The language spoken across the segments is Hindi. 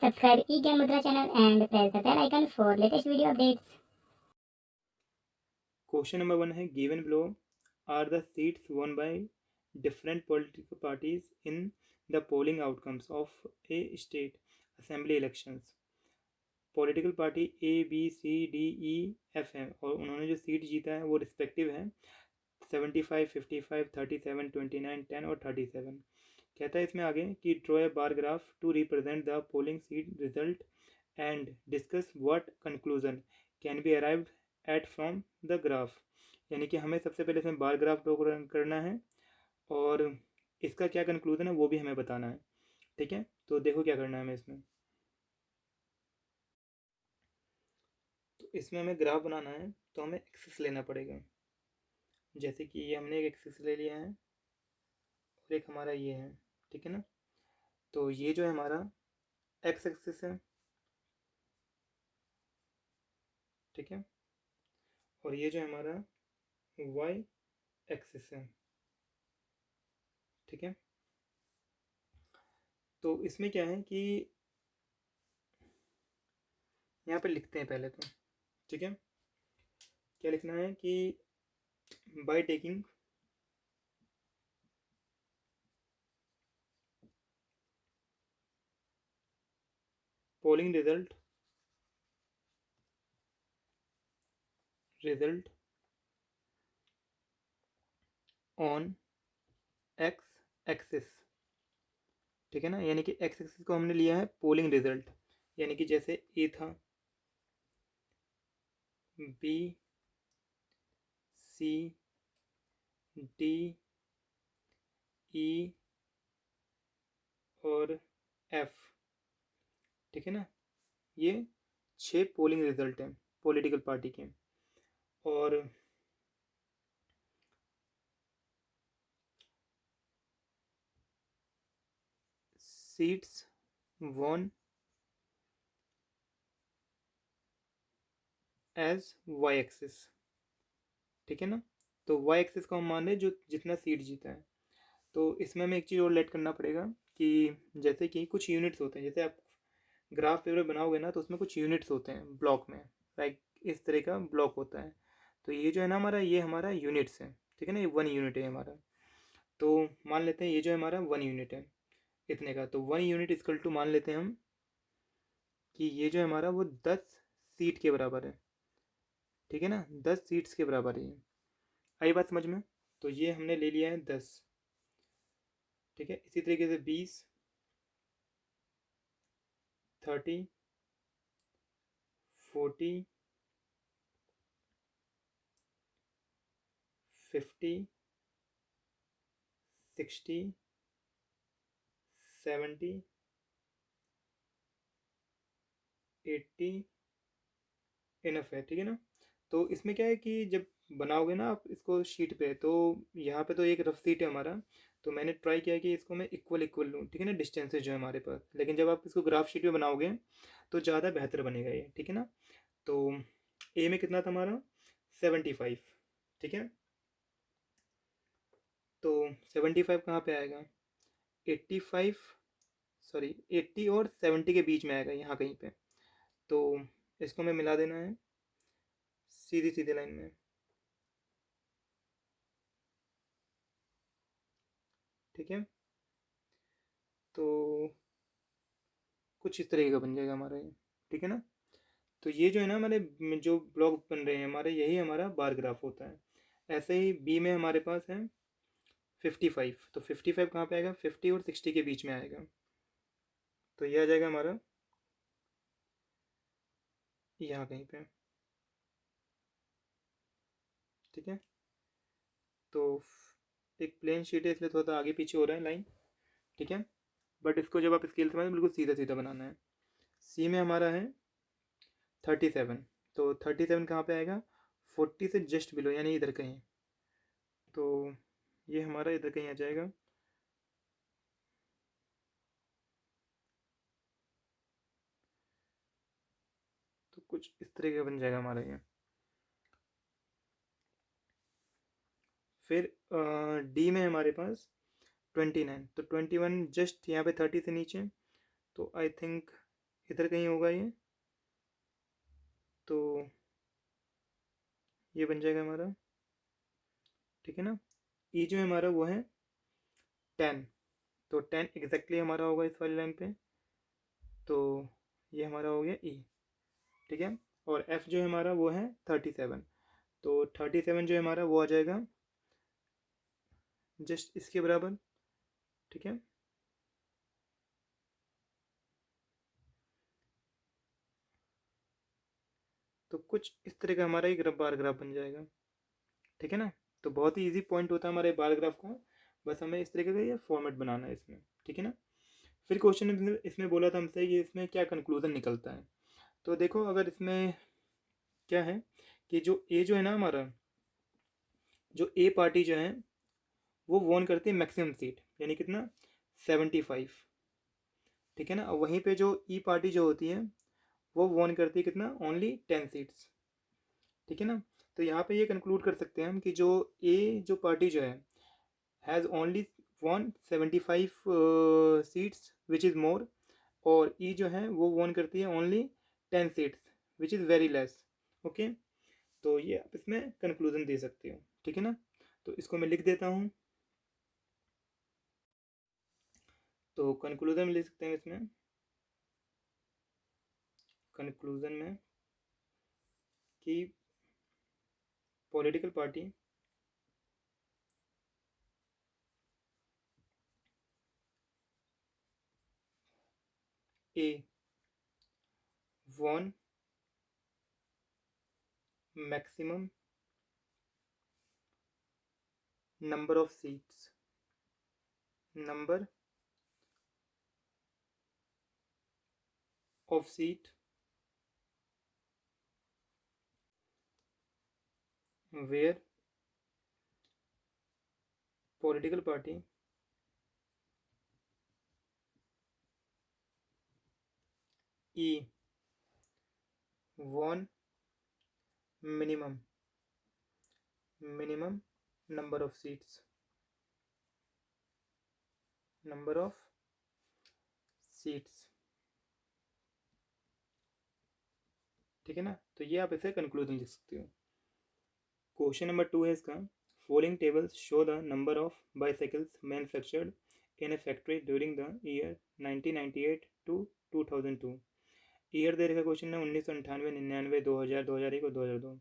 Subscribe eGyan Mudra channel and press the bell icon for latest video updates. Question number 1 है given below are the seats won by different political parties in the polling outcomes of a state assembly elections. Political party A B C D E F है और उन्होंने जो सीट जीता है वो रिस्पेक्टिव है 75, 55, 37, 29, 10 और 37। कहता है इसमें आगे कि draw a bar graph to represent the polling seat result and discuss what conclusion can be arrived at from the graph. यानी कि हमें सबसे पहले इसमें बार ग्राफ ड्रॉ करना है और इसका क्या कंक्लूजन है वो भी हमें बताना है। ठीक है, तो देखो क्या करना है हमें इसमें। तो इसमें हमें ग्राफ बनाना है तो हमें एक्सिस लेना पड़ेगा। जैसे कि ये हमने एक एक्सिस ले लिया है और एक हमारा ये है। ठीक है ना, तो ये जो है हमारा एक्स एक्सिस है। ठीक है, और ये जो है हमारा वाई एक्सिस है। ठीक है, तो इसमें क्या है कि यहाँ पे लिखते हैं पहले तो। ठीक है, क्या लिखना है कि by taking polling result on x axis. ठीक है ना, यानी कि एक्स एक्सिस को हमने लिया है पोलिंग रिजल्ट, यानी कि जैसे ए था, बी, सी, डी, ई और एफ। ठीक है ना, ये 6 पोलिंग रिजल्ट हैं पॉलिटिकल पार्टी के। और seats won as Y axis. ठीक है ना, तो वाई एक्सिस को हम मान रहे हैं जो जितना सीट जीता है। तो इसमें हमें एक चीज़ और लेट करना पड़ेगा कि जैसे कि कुछ यूनिट्स होते हैं, जैसे आप ग्राफ पेपर बनाओगे ना तो उसमें कुछ यूनिट्स होते हैं ब्लॉक में, लाइक इस तरह का ब्लॉक होता है। तो ये जो है ना हमारा, ये हमारा यूनिट्स है। ठीक है ना, ये 1 यूनिट है हमारा। तो मान लेते हैं ये जो है हमारा 1 यूनिट है इतने का, तो 1 यूनिट इक्वल टू मान लेते हैं हम कि ये जो है हमारा वो 10 सीट के बराबर है। ठीक है ना, 10 सीट्स के बराबर है ये। आई बात समझ में? तो ये हमने ले लिया है 10। ठीक है, इसी तरीके से 20, 30, 40, 50, 60, 70, 80 इनफ है। ठीक है ना, तो इसमें क्या है कि जब बनाओगे ना आप इसको शीट पे, तो यहाँ पे तो एक रफ सीट है हमारा, तो मैंने ट्राई किया कि इसको मैं इक्वल इक्वल लूँ। ठीक है ना, डिस्टेंसेज जो है हमारे पास, लेकिन जब आप इसको ग्राफ शीट पे बनाओगे तो ज़्यादा बेहतर बनेगा ये। ठीक है ना, तो ए में कितना था हमारा 75। ठीक है, तो 75 कहाँ पे आएगा, 85, सॉरी 80 और 70 के बीच में आएगा यहाँ कहीं पे। तो इसको हमें मिला देना है सीधी सीधी लाइन में। ठीक है, तो कुछ इस तरीके का बन जाएगा हमारा ये। ठीक है ना, तो ये जो है ना हमारे जो ब्लॉक बन रहे हैं हमारे, यही हमारा बार ग्राफ होता है। ऐसे ही बी में हमारे पास है 55, तो 55 कहाँ पे आएगा, 50 और 60 के बीच में आएगा। तो ये आ जाएगा हमारा यहाँ कहीं पे। ठीक है, तो एक प्लेन शीट है इसलिए थोड़ा सा आगे पीछे हो रहा है लाइन। ठीक है, बट इसको जब आप स्केल से बनाए बिल्कुल सीधा सीधा बनाना है। सी में हमारा है 37, तो 37 कहाँ पे आएगा, 40 से जस्ट बिलो, यानी इधर कहीं। तो ये हमारा इधर कहीं आ जाएगा। तो कुछ इस तरह का बन जाएगा हमारा ये। फिर डी में हमारे पास 29, तो 21 जस्ट यहाँ पे 30 से नीचे, तो आई थिंक इधर कहीं होगा ये, तो ये बन जाएगा हमारा, ठीक है ना। ई जो है हमारा वो है 10, तो 10 एग्जैक्टली हमारा होगा इस वाली लाइन पे, तो ये हमारा हो गया ई, ठीक है। और एफ जो है हमारा वो है 37, तो 37 जो है हमारा वो आ जाएगा जस्ट इसके बराबर, ठीक है। तो कुछ इस तरह का हमारा एक बार ग्राफ बन जाएगा, ठीक है ना। तो बहुत ही इजी पॉइंट होता है हमारे बार ग्राफ का, बस हमें इस तरीके का ये फॉर्मेट बनाना है इसमें, ठीक है ना। फिर क्वेश्चन इसमें बोला था हमसे कि इसमें क्या कंक्लूजन निकलता है। तो देखो अगर इसमें क्या है कि जो ए जो है ना हमारा, जो ए पार्टी जो है वो वॉन करती है मैक्सिमम सीट, यानी कितना 75, ठीक है ना। और वहीं पे जो ई पार्टी जो होती है वो वॉन करती है कितना, ओनली 10 सीट्स, ठीक है ना। तो यहाँ पे ये कंक्लूड कर सकते हैं हम कि जो ए जो पार्टी जो है has only won 75 seats which is more, और ई जो है वो वॉन करती है only 10 seats which is very less, okay. तो ये आप इसमें कंक्लूजन दे सकते हो, ठीक है ना। तो इसको मैं लिख देता हूँ। तो कंक्लूजन में लिख सकते हैं इसमें, कंक्लूजन में कि political party A won maximum number of seats, number of seat where political party E won minimum number of seats, number of seats, ठीक है ना। तो ये आप इसे कंक्लूजन लिख सकते हो। क्वेश्चन नंबर 2 है इसका, following tables show the number of bicycles manufactured in a factory during the year 1998 to 2002। Year दे रखा क्वेश्चन ने 1998, 99, 2000, 2001 और 2002।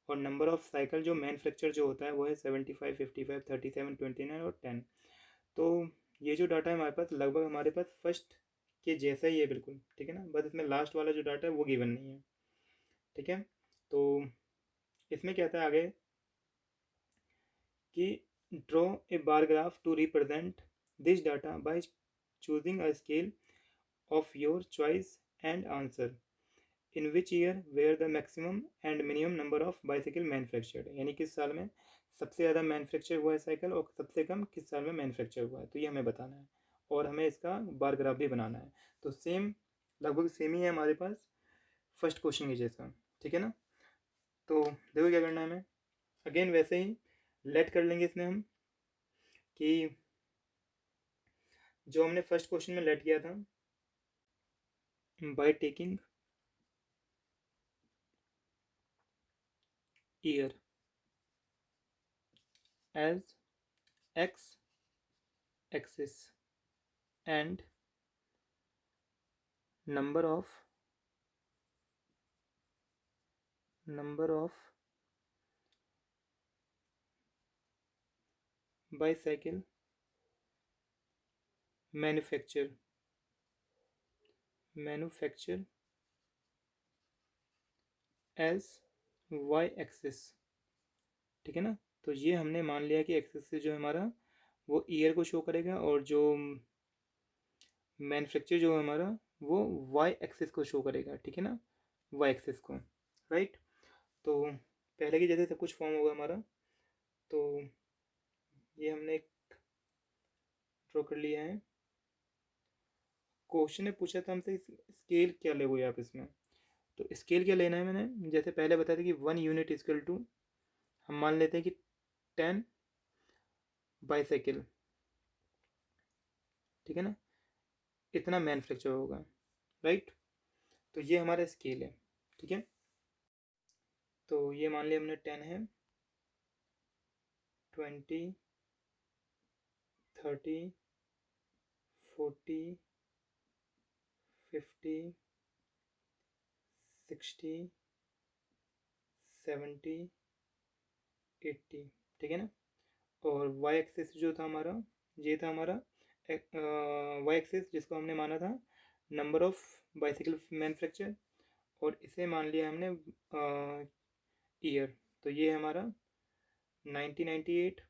और नंबर ऑफ साइकिल जो मैन्युफैक्चर जो होता है वो है 75, 55, 37, 29 और 10। तो ये जो डाटा है हमारे पास लगभग हमारे पास फर्स्ट के जैसा ही है बिल्कुल, ठीक है ना। बस इसमें लास्ट वाला जो डाटा है वो गिवन नहीं है, ठीक है। तो इसमें क्या था आगे कि draw a bar graph to represent this data by choosing a scale of your choice and answer in which year were the maximum and minimum number of bicycle manufactured, यानी किस साल में सबसे ज़्यादा मैन्युफैक्चर हुआ है साइकिल और सबसे कम किस साल में मैन्युफैक्चर हुआ है, तो ये हमें बताना है। और हमें इसका बार ग्राफ भी बनाना है। तो सेम लगभग सेम ही है हमारे पास फर्स्ट क्वेश्चन के जैसा, ठीक है ना। तो देखो क्या करना है हमें, अगेन वैसे ही लेट कर लेंगे इसमें हम कि जो हमने फर्स्ट क्वेश्चन में लेट किया था, by taking year as X axis and number of bicycle manufacture as y axis, ठीक है ना। तो ये हमने मान लिया कि एक्सिस से जो हमारा वो ईयर को शो करेगा और जो मैन्युफैक्चर जो है हमारा वो वाई एक्सिस को शो करेगा, ठीक है ना, वाई एक्सिस को, राइट। तो पहले की जैसे सब कुछ फॉर्म होगा हमारा। तो ये हमने एक ड्रॉ कर लिया है। क्वेश्चन ने पूछा था हमसे स्केल क्या लोगे आप इसमें, तो स्केल क्या लेना है मैंने जैसे पहले बताया था कि 1 यूनिट इक्वल टू, हम मान लेते हैं कि 10 बाईसाइकिल, ठीक है ना, इतना मैन्युफैक्चर होगा, राइट। तो ये हमारा स्केल है, ठीक है। तो ये मान लिया हमने 10 है, 20, 30, 40, 50, 60, 70, 80, ठीक है ना। और वाई एक्सिस जो था हमारा, ये था हमारा वाई एक्सिस जिसको हमने माना था नंबर ऑफ बाइसिकल मैन्युफैक्चर, और इसे मान लिया हमने ईयर। तो ये हमारा 1998,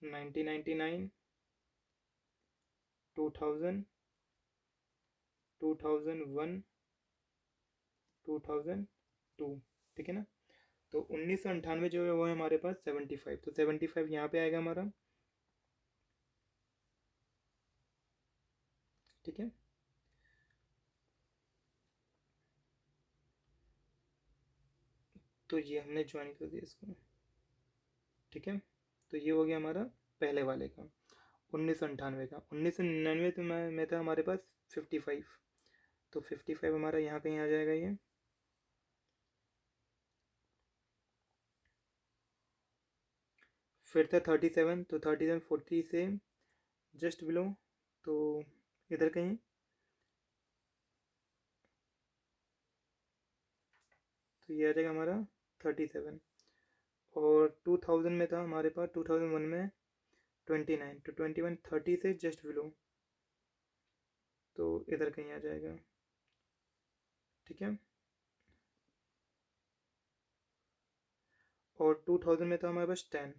1999, 2000, 2001, 2002, ठीक है ना। तो 1998 जो है वो है हमारे पास 75, तो 75 यहाँ पे आएगा हमारा, ठीक है। तो ये हमने ज्वाइन कर दिया इसको, ठीक है। तो ये हो गया हमारा पहले वाले का 1998 का। 1999 तो में था हमारे पास 55, तो 55 हमारा यहाँ कहीं आ जाएगा ये। फिर था 37, तो 37 40 से जस्ट बिलो, तो इधर कहीं, तो ये आ जाएगा हमारा 37। और 2000 में था हमारे पास, 2001 में 29, तो 21 30 से जस्ट बिलो, तो इधर कहीं आ जाएगा, ठीक है। और 2000 में था हमारे पास 10,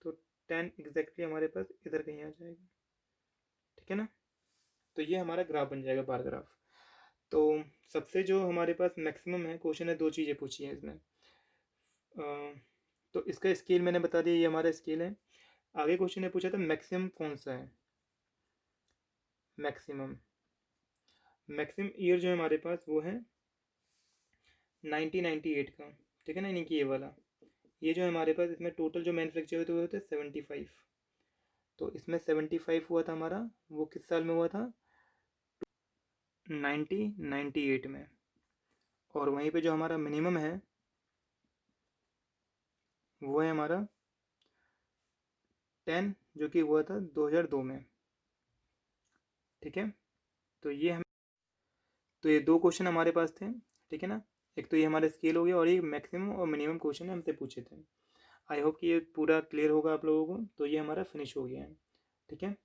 तो 10 एग्जैक्टली हमारे पास इधर कहीं आ जाएगा, ठीक है ना। तो ये हमारा ग्राफ बन जाएगा, बार ग्राफ। तो सबसे जो हमारे पास मैक्सिमम है क्वेश्चन है, दो चीज़ें पूछी हैं इसमें। तो इसका स्केल मैंने बता दिया, ये हमारा स्केल है। आगे क्वेश्चन ने पूछा था मैक्सिमम कौन सा है, मैक्सिमम मैक्सिमम ईयर जो है हमारे पास वो है 1998 का, ठीक है ना, यानी कि ये वाला। ये जो है हमारे पास, इसमें टोटल जो मैन्युफैक्चर हुए थे 75, तो इसमें 75 हुआ था हमारा, वो किस साल में हुआ था, 1998 में। और वहीं पे जो हमारा मिनिमम है वो है हमारा 10, जो कि हुआ था 2002 में, ठीक है। तो ये हम, तो ये दो क्वेश्चन हमारे पास थे, ठीक है ना। एक तो ये हमारा स्केल हो गया, और ये मैक्सिमम और मिनिमम क्वेश्चन हमसे पूछे थे। आई होप कि ये पूरा क्लियर होगा आप लोगों को। तो ये हमारा फिनिश हो गया है, ठीक है।